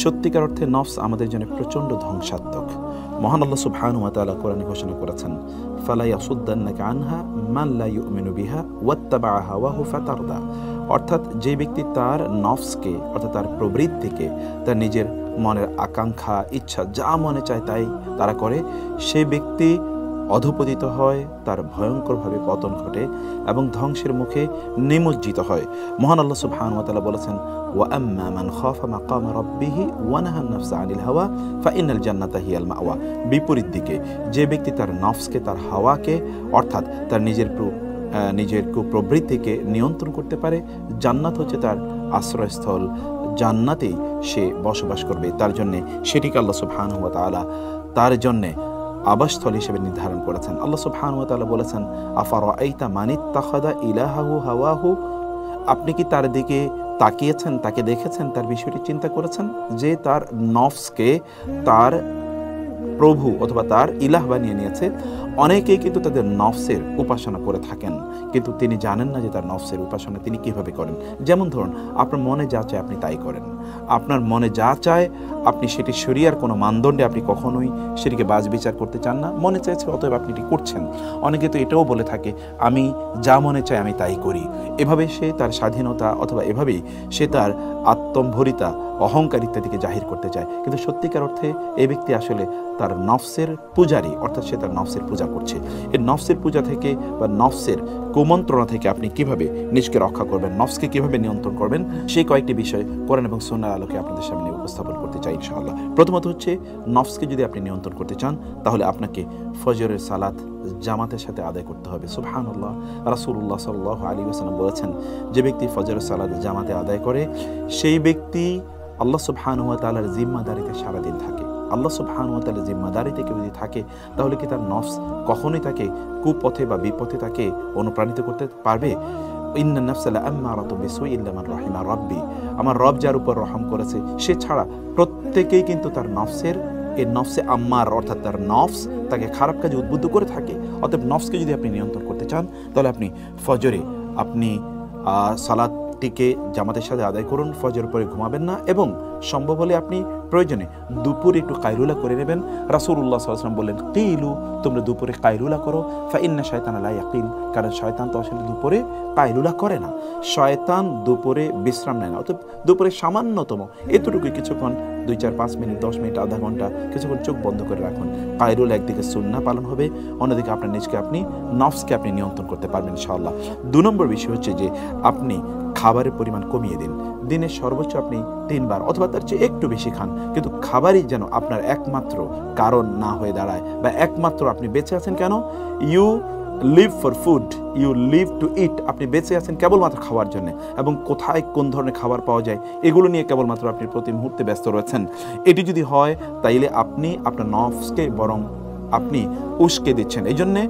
সত্যিকার অর্থে নফস আমাদের জন্য প্রচণ্ড ধ্বংসাত্মক। মহান আল্লাহ সুবহানাহু ওয়া তাআলা কোরআনে ঘোষণা করেছেন, ফালা ইয়াসুদ্দান্নাকা আনহা মান লা ইউমিনু বিহা ওয়াত্তাবা'a হাওয়াহু ফাতারদা। অর্থাৎ যে ব্যক্তি তার নফসকে অর্থাৎ তার প্রবৃত্তিকে, তার নিজের মনের আকাঙ্ক্ষা ইচ্ছা যা মনে চায় তাই তারা করে, সে ব্যক্তি অধঃপতিত হয়, তার ভয়ঙ্করভাবে পতন ঘটে এবং ধ্বংসের মুখে নিমজ্জিত হয়। মহান আল্লাহ সুবহানাহু ওয়া তাআলা বলেছেন, ওয়া আম্মা মান খাফা মাকামা রাব্বিহি ওয়া নাহান নাফসা আনিল হাওয়া ফাইনাল জান্নাতা হিয়াল মাওয়া। বিপরীত দিকে যে ব্যক্তি তার নফসকে, তার হাওয়াকে অর্থাৎ তার নিজের কুপ্রবৃত্তিকে নিয়ন্ত্রণ করতে পারে, জান্নাত হচ্ছে তার আশ্রয়স্থল, জান্নাতেই সে বসবাস করবে। তার জন্যে সেটিকে আল্লাহ সুবহানাহু ওয়া তাআলা তার জন্যে আবাসস্থল হিসেবে নির্ধারণ করেছেন। আল্লাহ সুবহানাহু ওয়া তাআলা বলেছেন, আফারাআইতা মানিত্তাখাযা ইলাহাহু হাওয়াহু। আপনি কি তার দিকে তাকিয়েছেন, তাকে দেখেছেন, তার বিষয়টি চিন্তা করেছেন যে তার নফসকে তার প্রভু অথবা তার ইলাহ বানিয়ে নিয়েছে। অনেকেই কিন্তু তাদের নফসের উপাসনা করে থাকেন, কিন্তু তিনি জানেন না যে তার নফসের উপাসনা তিনি কিভাবে করেন। যেমন ধরুন, আপনার মনে যা চায় আপনি তাই করেন, আপনার মনে যা চায় আপনি সেটি শরিয়ার কোনো মানদণ্ডে আপনি কখনোই সেটিকে বাজ বিচার করতে চান না। মনে চাইছে অতএব আপনি এটি করছেন। অনেকে তো এটাও বলে থাকে, আমি যা মনে চাই আমি তাই করি। এভাবে সে তার স্বাধীনতা অথবা এভাবেই সে তার আত্মম্ভরিতা, অহংকার ইত্যাদিকে জাহির করতে চায়। কিন্তু সত্যিকার অর্থে এই ব্যক্তি আসলে তার নফসের পূজারী, অর্থাৎ সে তার নফসের পূজা করছে। এই নফসের পূজা থেকে বা নফসের কুমন্ত্রণা থেকে আপনি কিভাবে নিজকে রক্ষা করবেন, নফসকে কিভাবে নিয়ন্ত্রণ করবেন, সেই কয়েকটি বিষয় কোরআন এবং সুন্নাহর আলোকে আপনাদের সামনে উপস্থাপন করতে চাই ইনশাআল্লাহ। প্রথমত হচ্ছে, নফসকে যদি আপনি নিয়ন্ত্রণ করতে চান তাহলে আপনাকে ফজরের সালাত জামাতের সাথে আদায় করতে হবে। সুবহানাল্লাহ, রাসূলুল্লাহ সাল্লাল্লাহু আলাইহি ওয়াসাল্লাম বলেছেন, যে ব্যক্তি ফজরের সালাত জামাতে আদায় করে সেই ব্যক্তি আল্লাহ সুবহানাহু ওয়া তাআলার জিম্মাদারিতে সারাদিন থাকে। আল্লাহ সুবহানাহু ওয়া তাআলার জিম্মাদারিতে কেউ যদি থাকে তাহলে কি তার নফস কখনোই তাকে কুপথে বা বিপথে তাকে অনুপ্রাণিত করতে পারবে? ইন্না নাফসা লাআম্মারাতুম বিসুই ইল্লা মান রাহিমা রাব্বি। আমার রব যার উপর রহম করেছে সে ছাড়া প্রত্যেকেই কিন্তু তার নফসের এই নফসে আম্মার অর্থাৎ তার নফস তাকে খারাপ কাজে উদ্বুদ্ধ করে থাকে। অতএব নফসকে যদি আপনি নিয়ন্ত্রণ করতে চান তাহলে আপনি ফজরে আপনি সালাতটিকে জামাতের সাথে আদায় করুন, ফজর পরে ঘুমাবেন না এবং সম্ভব হলে আপনি প্রয়োজনে দুপুরে একটু কায়লুলা করে নেবেন। রাসূলুল্লাহ সাল্লাল্লাহু আলাইহি ওয়াসাল্লাম বললেন, কিলু, তোমরা দুপুরে কায়লুলা করো, ফা ইন্না শায়তানা লা ইয়াকিল, কারণ শয়তান তো আসলে দুপুরে কায়লুলা করে না, শয়তান দুপুরে বিশ্রাম নেয় না। অর্থাৎ দুপুরে সামান্যতম এতটুকু কিছুক্ষণ 2, 4, 5 মিনিট, 10 মিনিট, আধা ঘন্টা কিছুক্ষণ চোখ বন্ধ করে রাখুন। কায়লুলা একদিকে সুন্নাহ পালন হবে, অন্যদিকে আপনার নিজকে আপনি নফসকে আপনি নিয়ন্ত্রণ করতে পারবেন ইনশাআল্লাহ। 2 নম্বর বিষয় হচ্ছে যে আপনি খাবারের পরিমাণ কমিয়ে দিন। দিনের সর্বোচ্চ আপনি 3 বার অথবা তার চেয়ে একটু বেশি খান, কিন্তু খাবারই যেন আপনার একমাত্র কারণ না হয়ে দাঁড়ায় বা একমাত্র আপনি বেঁচে আছেন কেন, you live for food, you live to eat. আপনি বেঁচে আছেন কেবলমাত্র খাওয়ার জন্য, এবং কোথায় কোন ধরনের খাবার পাওয়া যায় এগুলো নিয়ে কেবলমাত্র আপনি প্রতি মুহূর্তে ব্যস্ত রয়েছেন। এটি যদি হয় তাইলে আপনি আপনার নফসকে বরং আপনি উস্কে দিচ্ছেন। এই জন্যে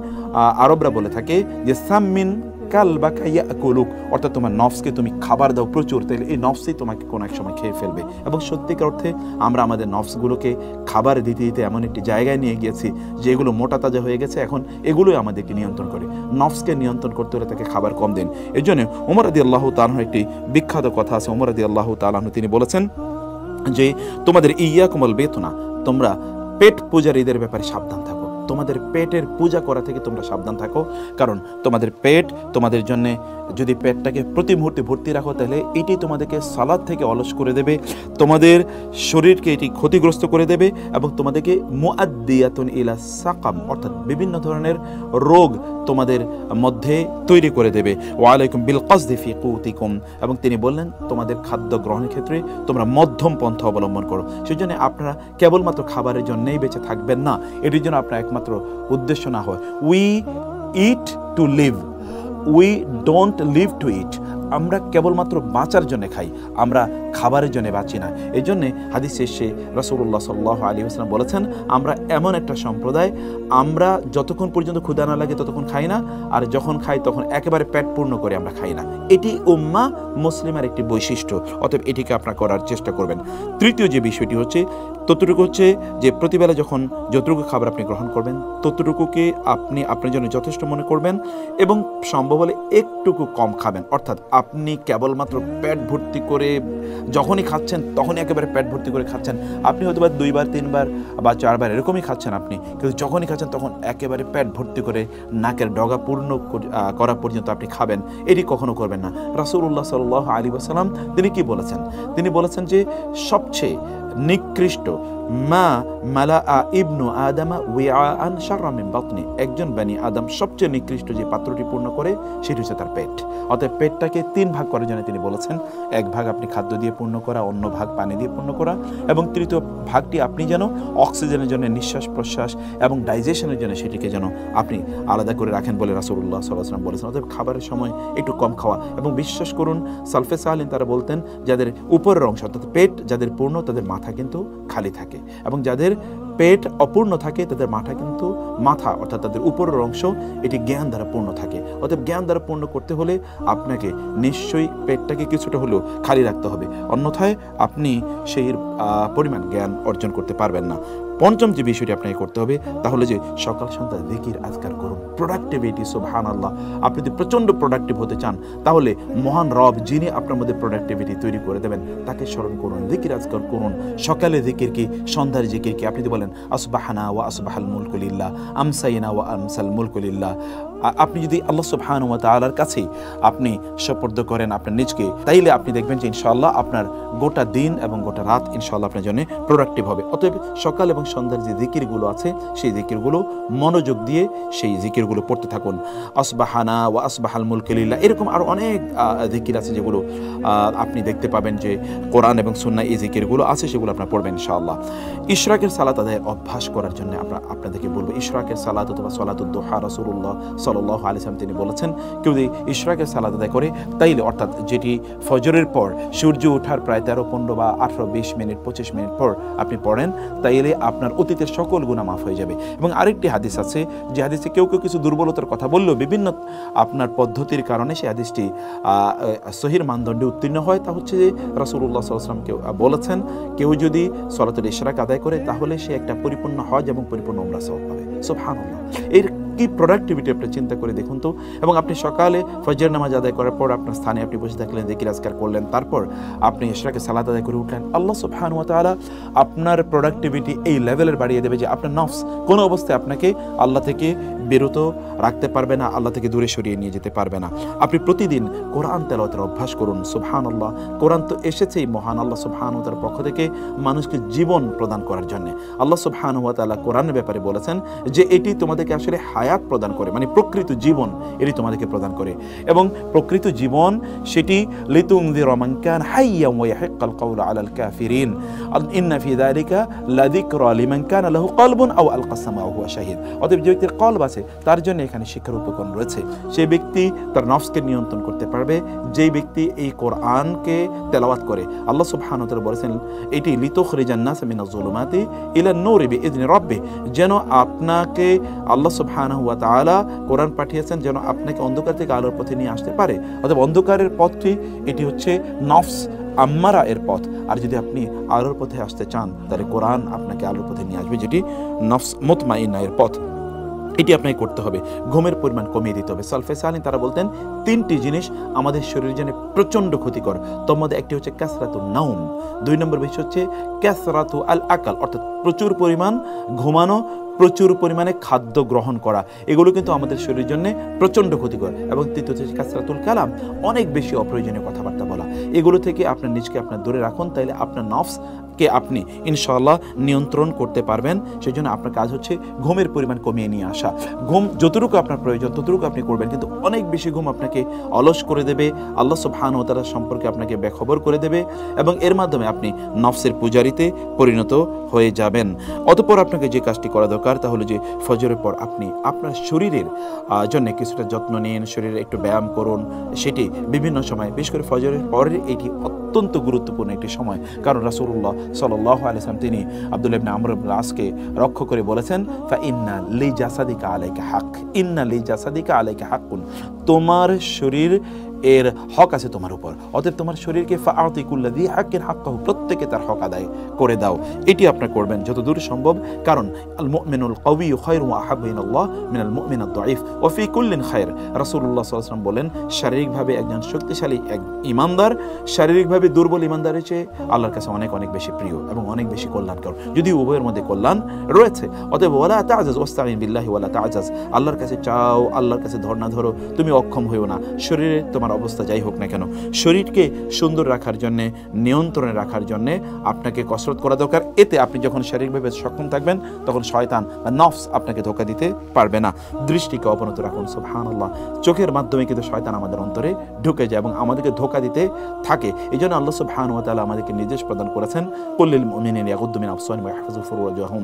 আরবরা বলে থাকে যে সাম্মিন কালবাকা ইয়াকুলুক, অর্থাৎ তোমার নফসকে তুমি খাবার দাও প্রচুর, তাহলে এই নফসই তোমাকে কোনো এক সময় খেয়ে ফেলবে। এবং সত্যিকার অর্থে আমরা আমাদের নফসগুলোকে খাবার দিতে দিতে এমন একটি জায়গায় নিয়ে গিয়েছি যে এগুলো মোটা তাজা হয়ে গেছে, এখন এগুলোই আমাদেরকে নিয়ন্ত্রণ করে। নফসকে নিয়ন্ত্রণ করতে হলে তাকে খাবার কম দিন। এই জন্য ওমর রাদিয়াল্লাহু তাআলা আনহু একটি বিখ্যাত কথা আছে। ওমর রাদিয়াল্লাহু তাআলা আনহু তিনি বলেছেন যে তোমাদের ইয়াকুমুল বেতনা, তোমরা পেট পূজারীদের ব্যাপারে সাবধান থাকো, তোমাদের পেটের পূজা করা থেকে তোমরা সাবধান থাকো। কারণ তোমাদের পেট তোমাদের জন্য, যদি পেটটাকে প্রতি মুহূর্তে ভর্তি রাখো তাহলে এটি তোমাদেরকে সালাত থেকে অলস করে দেবে, তোমাদের শরীরকে এটি ক্ষতিগ্রস্ত করে দেবে এবং তোমাদেরকে মুআদ্দিয়াতুন ইলা সাকাম, অর্থাৎ বিভিন্ন ধরনের রোগ তোমাদের মধ্যে তৈরি করে দেবে। ওয়া আলাইকুম বিল কসদি ফি কুতিকুম, এবং তিনি বললেন তোমাদের খাদ্য গ্রহণের ক্ষেত্রে তোমরা মধ্যম পন্থা অবলম্বন করো। সেই জন্য আপনারা কেবলমাত্র খাবারের জন্যই বেঁচে থাকবেন না, এটির জন্য আপনার একমাত্র উদ্দেশ্য না হয় we eat to live, we don't live to eat. আমরা কেবলমাত্র বাঁচার জন্য খাই, আমরা খাবারের জন্য বাঁচি না। এই জন্যে হাদিসে এসে রাসূলুল্লাহ সাল্লাল্লাহু আলাইহি ওয়াসাল্লাম বলেছেন, আমরা এমন একটা সম্প্রদায়, আমরা যতক্ষণ পর্যন্ত ক্ষুধা না লাগে ততক্ষণ খাই না, আর যখন খাই তখন একেবারে পেট পূর্ণ করে আমরা খাই না। এটি উম্মাহ মুসলিমের একটি বৈশিষ্ট্য, অতএব এটিকে আপনারা করার চেষ্টা করবেন। তৃতীয় যে বিষয়টি হচ্ছে ততটুকু হচ্ছে যে প্রতিবেলা যখন যতটুকু খাবার আপনি গ্রহণ করবেন ততটুকুকে আপনি আপনার জন্য যথেষ্ট মনে করবেন এবং সম্ভব হলে একটুকু কম খাবেন। অর্থাৎ আপনি কেবলমাত্র পেট ভর্তি করে যখনই খাচ্ছেন তখনই একেবারে পেট ভর্তি করে খাচ্ছেন। আপনি হয়তো বা 2 বার 3 বার বা 4 বার এরকমই খাচ্ছেন আপনি, কিন্তু যখনই খাচ্ছেন তখন একেবারে পেট ভর্তি করে নাকের ডগা পূর্ণ করা পর্যন্ত আপনি খাবেন, এটি কখনো করবেন না। রাসূলুল্লাহ সাল্লাল্লাহু আলাইহি ওয়াসাল্লাম তিনি কি বলেছেন? তিনি বলেছেন যে সবচেয়ে নিকৃষ্ট মা মালা ইবনু আদামা ওয়াআন শাররা মিন বাতনি, একজন বনি আদম সবচেয়ে নিকৃষ্ট যে পাত্রটি পূর্ণ করে সেটি হচ্ছে তার পেট। অতএব পেটটাকে 3 ভাগ করার জন্য তিনি বলেছেন, 1 ভাগ আপনি খাদ্য দিয়ে পূর্ণ করা, অন্য ভাগ পানি দিয়ে পূর্ণ করা, এবং তৃতীয় ভাগটি আপনি যেন অক্সিজেনের জন্য নিঃশ্বাস প্রশ্বাস এবং ডাইজেশনের জন্য সেটিকে যেন আপনি আলাদা করে রাখেন বলে রাসূলুল্লাহ সাল্লাল্লাহু আলাইহি ওয়াসাল্লাম বলেছেন। অতএব খাবারের সময় একটু কম খাওয়া, এবং বিশ্বাস করুন সালফে সালিন তারা বলতেন যাদের উপরের অংশ অর্থাৎ পেট যাদের পূর্ণ তাদের মাথা কিন্তু খালি থাকে, এবং যাদের পেট অপূর্ণ থাকে তাদের মাথা অর্থাৎ তাদের উপরের অংশ এটি জ্ঞান দ্বারা পূর্ণ থাকে। অতএব জ্ঞান দ্বারা পূর্ণ করতে হলে আপনাকে নিশ্চয়ই পেটটাকে কিছুটা হলেও খালি রাখতে হবে, অন্যথায় আপনি সেই পরিমাণ জ্ঞান অর্জন করতে পারবেন না। পঞ্চম যে বিষয়টি আপনাকে করতে হবে তাহলে যে সকাল সন্ধ্যা জিকির আজকার করুন, প্রোডাক্টিভিটি। সুবহানাল্লাহ, আপনি যদি প্রচণ্ড প্রোডাক্টিভ হতে চান তাহলে মহান রব যিনি আপনার মধ্যে প্রোডাক্টিভিটি তৈরি করে দেবেন তাকে স্মরণ করুন, জিকির আজকার করুন। সকালে জিকির কি, সন্ধ্যার জিকির কি? আপনি যদি বলেন আসবাহানা ওয়া আসবাহাল মুলকু লিল্লাহ, আমসাইনা ওয়া আমসাল মুলকু লিল্লাহ, আপনি যদি আল্লাহ সুবহানাহু ওয়া তাআলার কাছে আপনি সুপর্দ করেন আপনার নিজকে, তাইলে আপনি দেখবেন যে ইনশাআল্লাহ আপনার গোটা দিন এবং গোটা রাত ইনশাআল্লাহ আপনার জন্য প্রোডাক্টিভ হবে। অতএব সকাল এবং সন্ধ্যার যে জিকিরগুলো আছে সেই জিকিরগুলো মনোযোগ দিয়ে সেই জিকিরগুলো পড়তে থাকুন। আসবাহানা ওয়া আসবাহাল মুলকু লিল্লাহ, এরকম আরও অনেক জিকির আছে যেগুলো আপনি দেখতে পাবেন যে কোরআন এবং সুন্নাহ এই জিকিরগুলো আছে, সেগুলো আপনারা পড়বেন ইনশাআল্লাহ। ইশরাকের সালাত আদায়ের অভ্যাস করার জন্য আপনাদেরকে বলবো, ইশরাকের সালাত অথবা সালাতুদ দুহা রাসূলুল্লাহ সাল্লাল্লাহু আলাইহি ওয়াসাল্লাম তিনি বলেছেন কেউ যদি ইশরাকের সালাত আদায় করে তাইলে অর্থাৎ যেটি ফজরের পর সূর্য ওঠার প্রায় 13, 15 বা 18, 20 মিনিট 25 মিনিট পর আপনি পড়েন, তাইলে আপনার অতীতের সকল গুনাহ মাফ হয়ে যাবে। এবং আরেকটি হাদিস আছে যে হাদিসে কেউ কিছু দুর্বলতার কথা বললেও বিভিন্ন আপনার পদ্ধতির কারণে সেই হাদিসটি সহিহ মানদণ্ডে উত্তীর্ণ হয়। তা হচ্ছে যে রাসূলুল্লাহ সাল্লাল্লাহু আলাইহি ওয়াসাল্লাম বলেছেন কেউ যদি সালাতুল ইশরাক আদায় করে তাহলে সে একটা পরিপূর্ণ হজ এবং পরিপূর্ণ উমরা সওয়াব পাবে। সুবহানাল্লাহ, এর কি প্রোডাক্টিভিটি আপনি চিন্তা করে দেখুন তো। এবং আপনি সকালে ফজর নামাজ আদায় করার পর আপনার স্থানে আপনি বসে থাকলেন, জিকির আজকার করলেন, তারপর আপনি ইশরাকে সালাত আদায় করে উঠলেন, আল্লাহ সুবহানাহু ওয়া তাআলা আপনার প্রোডাক্টিভিটি এই লেভেলের বাড়িয়ে দেবে যে আপনার নফস কোনো অবস্থায় আপনাকে আল্লাহ থেকে বিরত রাখতে পারবে না, আল্লাহ থেকে দূরে সরিয়ে নিয়ে যেতে পারবে না। আপনি প্রতিদিন কোরআন তেলাওয়াতের অভ্যাস করুন। সুবহানাল্লাহ, কোরআন তো এসেছেই মহান আল্লাহ সুবহানাহু ওয়া তাআলার পক্ষ থেকে মানুষকে জীবন প্রদান করার জন্য। আল্লাহ সুবহানাহু ওয়া তাআলা কোরআনের ব্যাপারে বলেছেন যে এটি তোমাদেরকে আসলে হায়াত প্রদান করে, মানে প্রকৃত জীবন এটি তোমাদেরকে প্রদান করে। এবং প্রকৃত জীবন সেটি লিতুনযিরা মান কানা হাইয়্যান ওয়া ইয়াহিক্কাল কাওলু আলাল কাফিরিন ইন্না ফি যালিকা লাযিকরা লিমান কানা লাহু কলবুন আও আলকা সামা ওয়া হুয়া শাহিদ। অতএব যে ব্যক্তির কলব আছে তার জন্য এখানে শিক্ষার উপকরণ রয়েছে। সেই ব্যক্তি তার নফসকে নিয়ন্ত্রণ করতে পারবে যেই ব্যক্তি এই কোরআনকে তেলাওয়াত করে। আল্লাহ সুবহানাহু ওয়া তাআলা বলেছেন এটি লিতুখরিজান নাস মিনাজ যুলুমাতি ইলান নূরি বিইذনি রাব্বি, যেন আপনাকে আল্লাহ সুবহানাহু ওয়া তাআলা কোরআন পাঠিয়েছেন যেন আপনাকে অন্ধকার থেকে আলোর পথে নিয়ে আসতে পারে। অতএব অন্ধকারের পথটি এটি হচ্ছে নফস আম্মারা এর পথ, আর যদি আপনি আলোর পথে আসতে চান তাহলে কোরআন আপনাকে আলোর পথে নিয়ে আসবে, যেটি নফস মুতমাইন্না এর পথ। এটি আপনাকে করতে হবে। ঘুমের পরিমাণ কমিয়ে দিতে হবে। সালফে সালিন তারা বলতেন 3টি জিনিস আমাদের শরীরের জন্য প্রচণ্ড ক্ষতিকর, তার মধ্যে একটি হচ্ছে কাসরাতুন নাউম, 2 নম্বর বিষয় হচ্ছে কাসরাতু আল আকাল, অর্থাৎ প্রচুর পরিমাণ ঘুমানো, প্রচুর পরিমাণে খাদ্য গ্রহণ করা, এগুলো কিন্তু আমাদের শরীরের জন্য প্রচণ্ড ক্ষতিকর। এবং তৃতীয় হচ্ছে কাসরাতুল কালাম, অনেক বেশি অপ্রয়োজনীয় কথাবার্তা বলা। এগুলো থেকে আপনার নিজকে আপনার দূরে রাখুন, তাইলে আপনার নফসকে আপনি ইনশাআল্লাহ নিয়ন্ত্রণ করতে পারবেন। সেই জন্য আপনার কাজ হচ্ছে ঘুমের পরিমাণ কমিয়ে নিয়ে আসা। ঘুম যতটুকু আপনার প্রয়োজন ততটুকু আপনি করবেন, কিন্তু অনেক বেশি ঘুম আপনাকে অলস করে দেবে, আল্লাহ সুবহানাহু ওয়া তাআলা সম্পর্কে আপনাকে বেখবর করে দেবে, এবং এর মাধ্যমে আপনি নফসের পূজারিতে পরিণত হয়ে যাবেন। অতঃপর আপনাকে যে কাজটি করা দরকার তা হলো যে ফজরের পর আপনি আপনার শরীরের জন্য কিছুটা যত্ন নিন, শরীরে একটু ব্যায়াম করুন। সেটি বিভিন্ন সময়, বিশেষ করে ফজরের পরের এটি অত্যন্ত গুরুত্বপূর্ণ একটি সময়, কারণ রাসূলুল্লাহ সাল্লাল্লাহু আলাইহি ওয়াসাল্লাম তিনি আব্দুল্লাহ ইবনে আমর ইবনে আসকে রক্ষা করে বলেছেন ফা ইন্না লি জাসাদিকা আলাইকা হক, ইন্না লি জাসাদিকা আলাইকা হাক্কুন, তোমার শরীর এর হক আছে তোমার উপর। অতএব তোমার শরীরকে ফাআতি কুল্লাযী হাক্কিন হাক্কাহু, প্রত্যেকে তার হক আদায় করে দাও। এটি আপনি করবেন যতদূর সম্ভব। কারণ আল মুমিনুল কাওয়িয়্যু খায়রুন ওয়া আহাব্বু ইলাল্লাহ মিনাল মুমিনিদ দাঈফ ওয়া ফি কুল্লিন খায়র। রাসূলুল্লাহ সাল্লাল্লাহু আলাইহি ওয়াসাল্লাম বলেন, শারীরিকভাবে একজন শক্তিশালী এক ঈমানদার শারীরিকভাবে দুর্বল ঈমানদারের চেয়ে আল্লাহর কাছে অনেক অনেক বেশি প্রিয় এবং অনেক বেশি কল্যাণকর, যদি উভয়ের মধ্যে কল্যাণ রয়েছে। অতএব ওয়ালা তা'জাজ ওয়াস্তাঈন বিল্লাহি ওয়ালা তা'জাজ, আল্লাহর কাছে চাও, আল্লাহর কাছে ধর্ণা ধরো, তুমি অক্ষম হইও না। শরীরে তোমার অবস্থা যাই হোক না কেন, শরীরকে সুন্দর রাখার জন্য, নিয়ন্ত্রণে রাখার জন্য আপনাকে কসরত করা দরকার। এতে আপনি যখন শারীরিকভাবে সক্ষম থাকবেন তখন শয়তান বা নফস আপনাকে ধোঁকা দিতে পারবে না। দৃষ্টিকে অবনত রাখুন। সুবহানাল্লাহ, চোখের মাধ্যমে কিন্তু শয়তান আমাদের অন্তরে ঢুকে যায় এবং আমাদেরকে ধোঁকা দিতে থাকে। এই জন্য আল্লাহ সুবহানাহু ওয়া তাআলা আমাদেরকে নির্দেশ প্রদান করেছেন, কুল্লিল মুমিনিনা ইয়াগুদ্দু মিন আবসারিহিম ওয়া ইয়াহফাযু ফুরুজাহুম।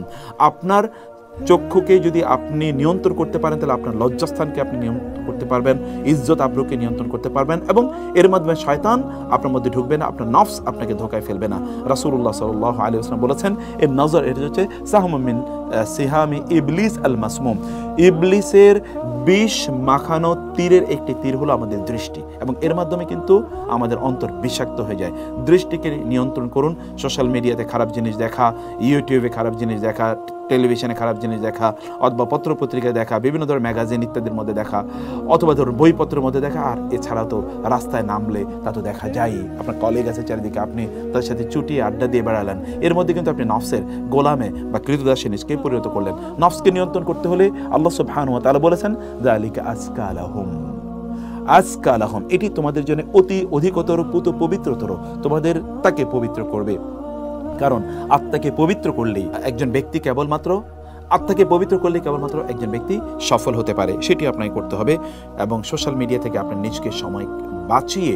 আপনার চক্ষুকে যদি আপনি নিয়ন্ত্রণ করতে পারেন তাহলে আপনার লজ্জাস্থানকে আপনি নিয়ন্ত্রণ করতে পারবেন, ইজ্জত আবরুকে নিয়ন্ত্রণ করতে পারবেন এবং এর মাধ্যমে শয়তান আপনার মধ্যে ঢুকবে না, আপনার নফস আপনাকে ধোঁকায় ফেলবে না। রাসূলুল্লাহ সাল্লাল্লাহু আলাইহি ওয়াসাল্লাম বলেছেন, এর নজর, এটা হচ্ছে সাহমুম মিন সিহামি ইবলিস আল মাসমুম, ইবলিসের বিষ মাখানো তীরের একটি তীর হলো আমাদের দৃষ্টি, এবং এর মাধ্যমে কিন্তু আমাদের অন্তর বিষাক্ত হয়ে যায়। দৃষ্টিকে নিয়ন্ত্রণ করুন। সোশ্যাল মিডিয়াতে খারাপ জিনিস দেখা, ইউটিউবে খারাপ জিনিস দেখা, টেলিভিশনে খারাপ জিনিস দেখা, অথবা পত্রপত্রিকায় দেখা, বিভিন্ন ধরনের ম্যাগাজিন ইত্যাদির মধ্যে দেখা, অথবা ধরুন বইপত্রের মধ্যে দেখা। আর এছাড়াও তো রাস্তায় নামলে তা তো দেখা যায়, আপনার কলিগ আছে চারিদিকে, আপনি তার সাথে চুটিয়ে আড্ডা দিয়ে বেড়ালেন, এর মধ্যে কিন্তু আপনি নফসের গোলামে বা কৃতদাসে নিজকে পরিণত করলেন। নফসকে নিয়ন্ত্রণ করতে হলে আল্লাহ সুবহানাহু ওয়া তাআলা বলেছেন, যালিকা আজকা লাহুম, আজকা লাহুম, এটি তোমাদের জন্য অতি অধিকতর পবিত্রতর, তোমাদের তাকে পবিত্র করবে। কারণ আত্মাকে পবিত্র করলেই একজন ব্যক্তি কেবলমাত্র একজন ব্যক্তি সফল হতে পারে। সেটি আপনাকে করতে হবে এবং সোশ্যাল মিডিয়া থেকে আপনার নিজকে সময় বাঁচিয়ে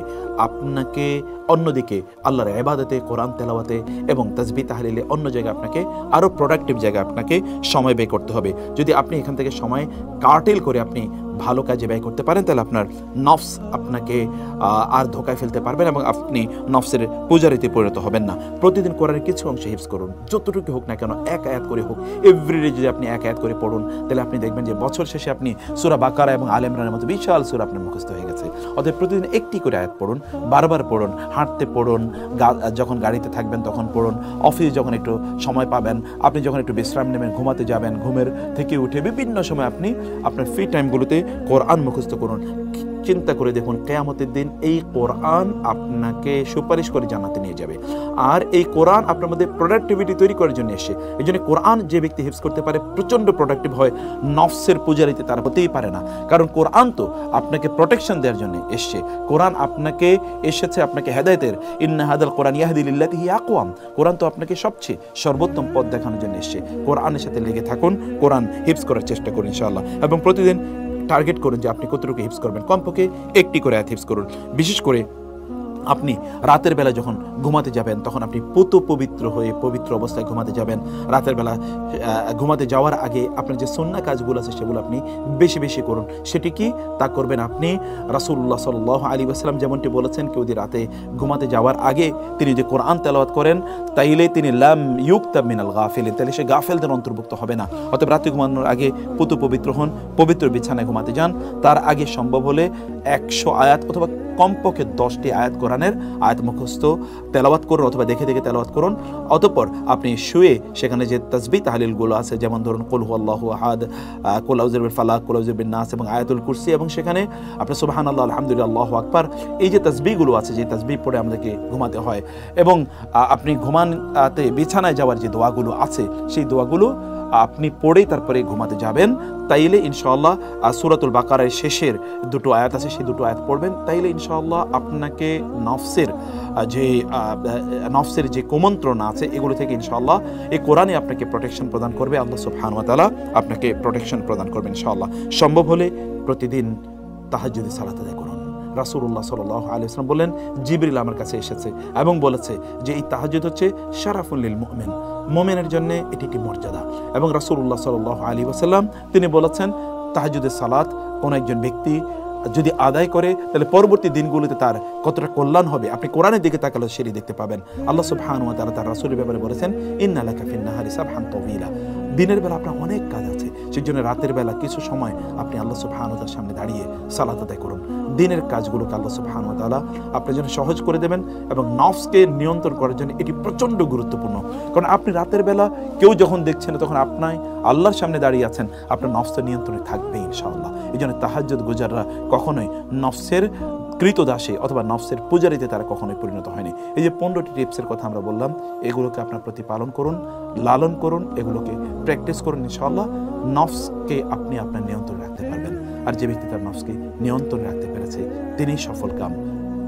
আপনাকে অন্যদিকে আল্লাহর ইবাদতে, কোরআন তেলাওয়াতে এবং তাসবিহ তাহলিলে অন্য জায়গায় আপনাকে আরও প্রোডাক্টিভ জায়গায় আপনাকে সময় ব্যয় করতে হবে। যদি আপনি এখান থেকে সময় কার্টেল করে আপনি ভালো কাজে ব্যয় করতে পারেন তাহলে আপনার নফস আপনাকে আর ধোকায় ফেলতে পারবেন এবং আপনি নফসের পূজারিতে পরিণত হবেন না। প্রতিদিন কোরআনের কিছু অংশ হিফজ করুন, যতটুকু হোক না কেন, এক আয়াত করে হোক। এভরিডে যদি আপনি এক আয়াত করে পড়ুন তাহলে আপনি দেখবেন যে বছর শেষে আপনি সূরা বাকারা এবং আলে ইমরানের মতো বিশাল সূরা আপনার মুখস্থ হয়ে গেছে। অতএব প্রতিদিন একটি করে আয়াত পড়ুন, বারবার পড়ুন, হাঁটতে পড়ুন, যখন গাড়িতে থাকবেন তখন পড়ুন, অফিসে যখন একটু সময় পাবেন, আপনি যখন একটু বিশ্রাম নেবেন, ঘুমাতে যাবেন, ঘুমের থেকে উঠে বিভিন্ন সময় আপনি আপনার ফ্রি টাইমগুলোতে কোরআন মুখস্থ করুন। চিন্তা করে দেখুন, কিয়ামতের দিন এই কোরআন আপনাকে সুপারিশ করে জান্নাতে নিয়ে যাবে। আর এই কোরআন আপনার মধ্যে প্রোডাক্টিভিটি তৈরি করার জন্য এসে, এই জন্য কোরআন যে ব্যক্তি হিফজ করতে পারে প্রচণ্ড প্রোডাক্টিভ হয়, নফসের পূজারিতে তারা হতেই পারে না। কারণ কোরআন তো আপনাকে প্রোটেকশন দেওয়ার জন্য এসছে, কোরআন আপনাকে এসেছে আপনাকে হেদায়েতের, ইন্না হাদাল কোরআন ইয়াহদি লিল্লাতি হিয়া আকওয়াম, কোরআন তো আপনাকে সবচেয়ে সর্বোত্তম পথ দেখানোর জন্য এসছে। কোরআনের সাথে লেগে থাকুন, কোরআন হিফজ করার চেষ্টা করুন ইনশাআল্লাহ, এবং প্রতিদিন টার্গেট করুন যে আপনি কতটুকু হিফজ করবেন। কমপক্ষে একটি করে আয়াত হিফজ করুন। বিশেষ করে আপনি রাতের বেলা যখন ঘুমাতে যাবেন তখন আপনি পবিত্র হয়ে পবিত্র অবস্থায় ঘুমাতে যাবেন। রাতের বেলা ঘুমাতে যাওয়ার আগে আপনার যে সুন্নাহ কাজগুলো আছে সেগুলো আপনি বেশি বেশি করুন। সেটি কি তা করবেন আপনি রাসূলুল্লাহ সাল্লাল্লাহু আলাইহি ওয়াসাল্লাম যেমনটি বলেছেন, কেউ যদি রাতে ঘুমাতে যাওয়ার আগে তিনি যে কোরআন তেলাওয়াত করেন তাইলে তিনি লাম ইউকতাব মিনাল গাফিলিন, তাহলে সে গাফেলদের অন্তর্ভুক্ত হবে না। অতএব রাতে ঘুমানোর আগে পবিত্র হন, পবিত্র বিছানায় ঘুমাতে যান। তার আগে সম্ভব হলে 100 আয়াত অথবা কমপক্ষে 10টি আয়াত কোরআনের আয়াত মুখস্থ তেলাওয়াত করুন অথবা দেখে দেখে তেলাওয়াত করুন। অতঃপর আপনি শুয়ে সেখানে যে তাসবিহ তাহলিলগুলো আছে, যেমন ধরুন কুল হুয়াল্লাহু আহাদ, কুল আউযু বিল ফালাক, কুল আউযু বিন নাস এবং আয়াতুল কুরসি, এবং সেখানে আপনি সুবহানাল্লাহ, আলহামদুলিল্লাহ, আল্লাহু আকবার, এই যে তাসবিহগুলো আছে, যে তাসবিহ পড়ে আমাদেরকে ঘুমাতে হয়, এবং আপনি ঘুমাতে বিছানায় যাওয়ার যে দোয়াগুলো আছে সেই দোয়াগুলো আপনি পড়েই তারপরে ঘুমাতে যাবেন। তাইলে ইনশাআল্লাহ সূরাতুল বাকারার শেষের দুটো আয়াত আছে, সেই দুটো আয়াত পড়বেন। তাইলে ইনশাআল্লাহ আপনাকে নফসের যে কুমন্ত্রণা আছে এগুলো থেকে ইনশাআল্লাহ এই কোরআনে আপনাকে প্রোটেকশন প্রদান করবে। আল্লাহ সুবহানাহু ওয়া তাআলা আপনাকে প্রোটেকশন প্রদান করবেন ইনশাআল্লাহ। সম্ভব হলে প্রতিদিন তাহাজ্জুদের সালাত আদায় করুন। রাসূলুল্লাহ সাল্লাল্লাহু আলাইহি ওয়াসাল্লাম বলেন, জিবরিল আমার কাছে এসেছে এবং বলেছে যে এই তাহাজ্জুদ হচ্ছে শারাফুল লিল মুমিন, মুমিনের জন্য এটি একটি মর্যাদা। এবং রাসূলুল্লাহ সাল্লাল্লাহু আলাইহি ওয়াসাল্লাম তিনি বলেছেন, তাহাজ্জুদের সালাত কোন একজন ব্যক্তি যদি আদায় করে তাহলে পরবর্তী দিনগুলোতে তার কতটা কল্যাণ হবে আপনি কোরআনের দিকে তাকালে সেটি দেখতে পাবেন। আল্লাহ সুবহানাহু ওয়া তাআলা তার রাসূলের ব্যাপারে বলেছেন, ইন্না লাকা ফিন নাহারি সাবহান তাওয়িলা, দিনের বেলা আপনার অনেক কাজ আছে, সেই জন্য রাতের বেলা কিছু সময় আপনি আল্লাহ সুবহানাহু ওয়া তাআলার সামনে দাঁড়িয়ে সালাত আদায় করুন। দিনের কাজগুলোকে আল্লাহ সুবহানাহু ওয়া তাআলা আপনার জন্য সহজ করে দেবেন এবং নফসকে নিয়ন্ত্রণ করার জন্য এটি প্রচণ্ড গুরুত্বপূর্ণ। কারণ আপনি রাতের বেলা কেউ যখন দেখছেন না, তখন আপনি আল্লাহর সামনে দাঁড়িয়ে আছেন, আপনার নফসের নিয়ন্ত্রণে থাকবে ইনশাআল্লাহ। এই জন্য তাহাজ্জুদ গুজাররা কখনোই নফসের কৃতদাসে অথবা নফসের পূজারিতে তারা কখনোই পরিণত হয়নি। এই যে 15টি টিপসের কথা আমরা বললাম, এগুলোকে আপনার প্রতি পালন করুন, লালন করুন, এগুলোকে প্র্যাকটিস করুন, ইনশাআল্লাহ নফসকে আপনি আপনার নিয়ন্ত্রণে রাখতে পারবেন। আর যে ব্যক্তি তার নফসকে নিয়ন্ত্রণে রাখতে পেরেছে তিনিই সফল কাম।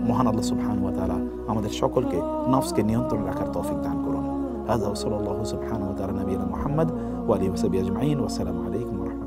মহান আল্লাহ সুবহানাহু ওয়া তাআলা আমাদের সকলকে নফসকে নিয়ন্ত্রণে রাখার তৌফিক দান করুন। হাযা ওয়া সাল্লাল্লাহু সুবহানাহু ওয়া তাআলা নবিয়িনা মুহাম্মদ ওয়া আলিহি ওয়া সাহবিহি আজমাইন। ওয়া আসসালামু আলাইকুম ওয়া রাহমাতুল্লাহ।